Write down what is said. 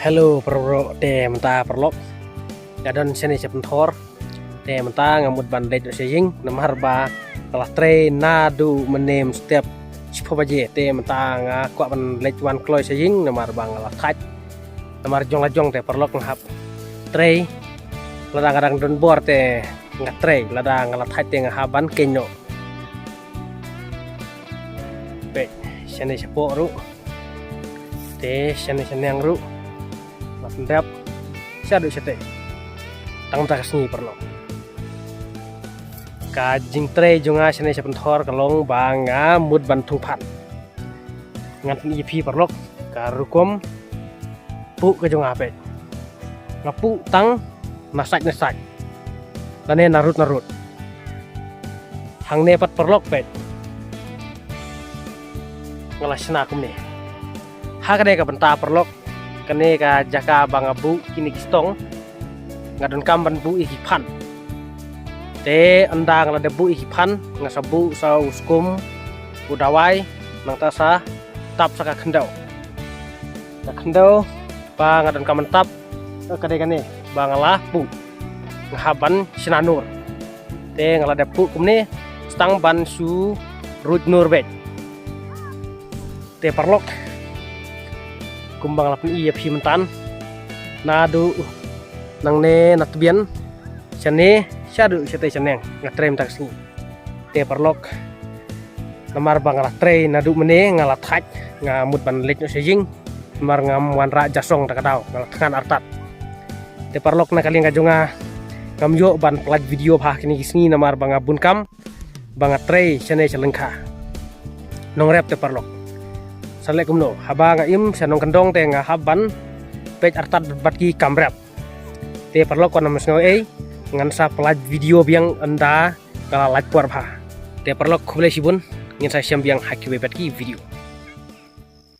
Hello bro, te menta perlok. Gadon sini sebentar. Te menta ngamut bandej sejing namar ba telah tre nadu menem setiap cipo baje te menta ngakwa bandej wan kloy sejing namar ba ngalah kaj. Namar jong lajong te perlok ngahap tre ladang kadang don bor te ngatre ladang ngalah kaj te ngahaban kenyo. Pe sini sepo ru. Te sini yang ru. Ndap siadu sete tang takasni perlo kajing tre jonga sene sebentar kalong banga mud bantu pan ngantin ipi perlok karukom pu ke jonga pe ngapu tang nasak lane narut hang nepat perlok pe ngalasna kum ne hakade ka benta perlok kene ka jaka bangabu kini kistong ngadon kamban bu ikipan te endang la debu ikipan ngasabu sa uskum udawai nang tasa tap saka kendau na kendau ba ngadon kamban tap kade kane bangalah bu ngahaban sinanur te ngala debu kumne stang ban su rut nurbet te parlok kumbang lapin iya pimentan nadu nang ne natbian sene syadu sete seneng ngatrem taksi te perlok namar bang ngalah tre nadu mene ngalah thaj ngamut ban lek no sejing namar ngam wan ra jasong takadau ngalah tangan artat te perlok na kali ngajonga ngamyo ban plaj video phah kini kisni namar bang abun kam bang tre sene selengkha nong rep te perlok Assalamualaikum haba ngaim sanong kendong te ngahaban pej artat batki kamrap te perlo kon namas ngoi ngan sa pelaj video biang anda kala like por bha te perlo khule sibun ngin sa siam biang hakki batki video